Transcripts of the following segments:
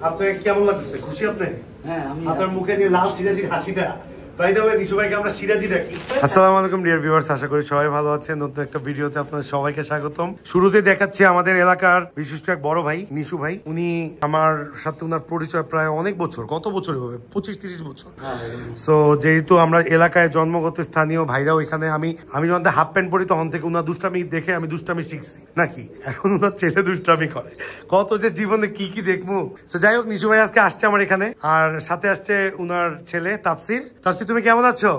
আপনাকে কেমন লাগতেছে? খুশি আপনি? হ্যাঁ, আমি আপনার মুখে যে লাল সিরাজির হাসিটা, বাই দ্য ওয়ে নিশু ভাইকে আমরা সিরাজি ডাকি। আসসালামু আলাইকুম ডিয়ার ভিউয়ার্স, আশা করি সবাই ভালো আছেন। নতুন একটা ভিডিওতে আপনাদের সবাইকে স্বাগতম। শুরুতে দেখাচ্ছি আমাদের এলাকার বিশিষ্ট এক বড় ভাই নিশু ভাই। উনি আমার সাথে উনার পরিচয় প্রায় অনেক বছর, কত বছর হবে, 25-30 বছর। সো যেহেতু আমরা এলাকায় জন্মগত স্থানীয় ভাইরাও এখানে, আমি যখন হাফ প্যান্ট পরি তখন থেকে উনার দুষ্টামি দেখে আমি দুষ্টামি শিখছি নাকি। এখন উনার ছেলে দুষ্টামি করে, কত যে জীবনে কি কি দেখবো। তো যাই হোক, নিশু ভাই আজকে আসছে আমার এখানে, আর সাথে আসছে উনার ছেলে তাফসির। তাফসির, তুমি কেমন আছো?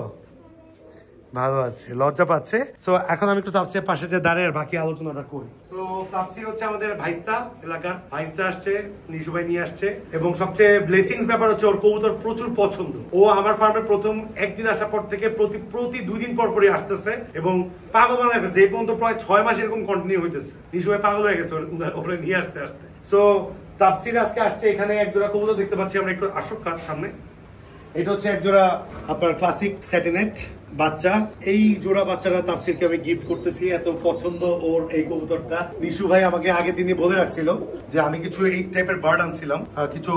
ভালো আছে, লজ্জা পাচ্ছে। সো এখন আমি একটু তাফসিরের পাশে যে দাঁড়িয়ে বাকি আলোচনাটা করি। সো তাফসির হচ্ছে আমাদের ভাইস্তা, এলাকার ভাইস্তা আসছে, নিশু ভাই নিয়ে আসছে। এবং সবচেয়ে ব্লেসিংস ব্যাপার হচ্ছে ওর কবুতর প্রচুর পছন্দ। ও আমার ফার্মে প্রথম একদিন আসার পর থেকে প্রতি 2 দিন পর পরই আসতেছে এবং পাগল বানায় ফেলছে। এই পর্যন্ত প্রায় 6 মাস এরকম কন্টিনিউ হইতেছে। নিশু ভাই পাগল হয়ে গেছে ওরে নিয়ে আসতে আসতে। সো তাফসির আজকে আসছে, এখানে এক জোড়া কবুতর দেখতে পাচ্ছি আমরা, একটু আসুক কার সামনে। এটা হচ্ছে এক জোড়া আপনার ক্লাসিক স্যাটিনেট বাচ্চা। এই জোড়া বাচ্চারা তাফসিরকে আমি গিফট করতেছি, এত পছন্দ ওর এই কবুতরটা। নিশু ভাই আমাকে আগের দিনই বলে রাখছিল যে আমি কিছু এই টাইপের বার্ড আনছিলাম, কিছু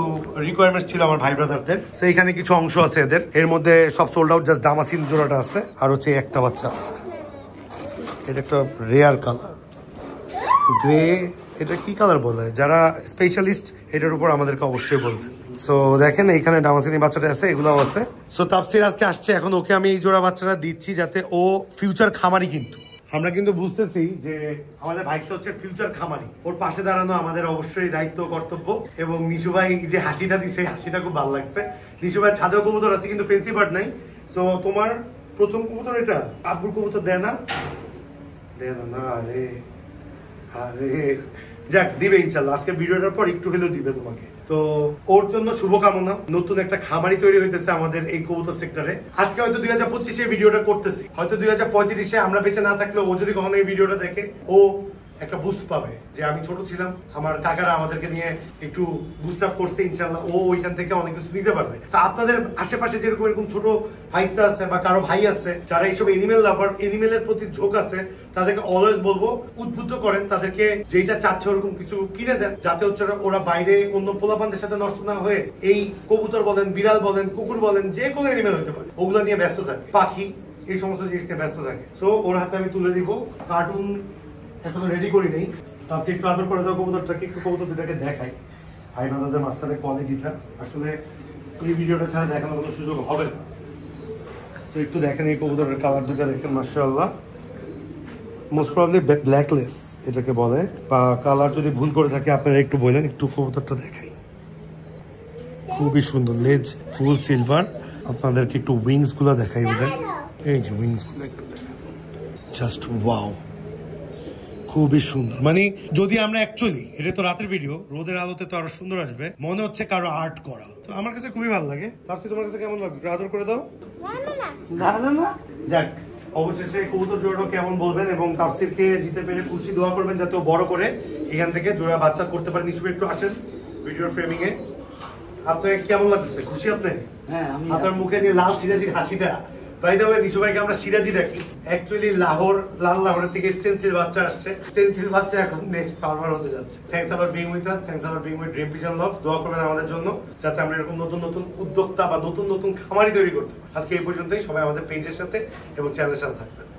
রিকোয়ারমেন্টস ছিল আমার ভাই ব্রাদারদের। সেইখানে কিছু অংশ আছে এদের, এর মধ্যে সব সোল্ড আউট, জাস্ট দামাসিন জোড়াটা আছে, আর হচ্ছে একটা বাচ্চা আছে। এটা একটা রেয়ার কালার গ্রে। এটা কি কালার বলে, যারা স্পেশালিস্ট এটার উপর আমাদেরকে অবশ্যই বলবেন। সো দেখেন এইখানে ডামাসিনি বাচ্চাটা আছে, এগুলাও আছে। সো তাফসির আজকে আসছে, এখন ওকে আমি এই জোড়া বাচ্চাটা দিচ্ছি যাতে ও ফিউচার খামারি। কিন্তু আমরা কিন্তু বুঝতেছি যে আমাদের ভাইস্তা হচ্ছে ফিউচার খামারি, ওর পাশে দাঁড়ানো আমাদের অবশ্যই দায়িত্ব, কর্তব্য। এবং নিশু ভাই যে হাসিটা দিচ্ছে, হাসিটা খুব ভালো লাগছে। নিশু ভাই ছাদেও কবুতর আছে কিন্তু ফেন্সি বার্ড নাই। সো তোমার প্রথম কবুতর এটা, আব্বুর কবুতর দেয় না, না আরে আরে যাক, দিবে ইনশাল্লাহ। আজকে ভিডিওটার পর একটু হলেও দিবে তোমাকে। তো ওর জন্য শুভকামনা। নতুন একটা খামারি তৈরি হইতেছে আমাদের এই কবুতর সেক্টরে। আজকে হয়তো 2025-এ ভিডিওটা করতেছি, হয়তো 2035-এ আমরা বেঁচে না থাকলে ও যদি কখনো এই ভিডিওটা দেখে, ও একটা বুস্ট পাবে যে আমি ছোট ছিলাম, আমার কাকারা আমাদেরকে নিয়ে একটু বুস্ট আপ করছে। ইনশাল্লাহ ও ওইখান থেকে অনেক কিছু নিতে পারবে। আপনাদের আশেপাশে যেরকম এরকম ছোট ভাইস্তা আছে বা কারো ভাই আছে যারা এইসব এনিমেল লাভার, এনিমেলের প্রতি ঝোঁক আছে, তাদেরকে অলওয়েজ বলবো উদ্বুদ্ধ করেন, তাদেরকে যেটা চাচ্ছে ওরকম কিছু কিনে দেন, যাতে হচ্ছে ওরা বাইরে অন্য পোলাপানদের সাথে নষ্ট না হয়ে এই কবুতর বলেন, বিড়াল বলেন, কুকুর বলেন, যে কোনো এনিমেল হতে পারে, ওগুলো নিয়ে ব্যস্ত থাকে, পাখি, এই সমস্ত জিনিস নিয়ে ব্যস্ত থাকে। সো ওর হাতে আমি তুলে দিব। কার্টুন এখনো রেডি করি নেই, তারপর একটু আদর করে দাও কবুতরটাকে, একটু কবুতর দুটাকে দেখাই। ভাই ব্রাদারদের মাঝখানে কোয়ালিটিটা আসলে এই ভিডিওটা ছাড়া দেখানোর কোনো সুযোগ হবে না। সো একটু দেখেন এই কবুতরের কালার দুটা দেখেন, মাশাআল্লাহ। মোস্ট প্রবাবলি ব্ল্যাকলেস এটাকে বলে, বা কালার যদি ভুল করে থাকে আপনারা একটু বলেন। একটু কবুতরটা দেখাই, খুবই সুন্দর, লেজ ফুল সিলভার। আপনাদেরকে একটু উইংস গুলা দেখাই ওদের, এই যে উইংস গুলো একটু দেখেন, জাস্ট ওয়াও, খুবই সুন্দর। মানে যদি আমরা অ্যাকচুয়ালি, এটা তো রাতের ভিডিও, রোদের আলোতে তো আরো সুন্দর আসবে, মনে হচ্ছে কারো আর্ট করা। তো আমার কাছে খুবই ভালো লাগে। তাফসির, তোমার কাছে কেমন লাগবে? আদর করে দাও। না না না, যাক, অবশেষে কবুতর জোড়াটা কেমন বলবেন, এবং তাফসিরকে দিতে পেরে খুশি, দোয়া করবেন যাতে ও বড় করে এখান থেকে জোড়া বাচ্চা করতে পারে। নিশ্চয়ই একটু আসেন ভিডিওর ফ্রেমিং এ। আপনাকে কেমন লাগতেছে? খুশি আপনি? হ্যাঁ, আমি আপনার মুখে যে লাল সিরাজির হাসিটা, বাই দ্য ওয়ে নিশু ভাইকে আমরা সিরাজি ডাকি। অ্যাকচুয়ালি লাল লাহোরের থেকে স্টেনসিল বাচ্চা আসছে। স্টেনসিল বাচ্চা এখন নেক্সট ফার্মার হতে যাচ্ছে। Thanks for being with us, thanks for being with dream vision love. দোয়া করবেন আমাদের জন্য যাতে আমরা এরকম নতুন নতুন উদ্যোক্তা বা নতুন নতুন খামারি তৈরি করতে পারি। আজকে এই পর্যন্তই। সবাই আমাদের পেজের সাথে এবং চ্যানেলের সাথে থাকবেন।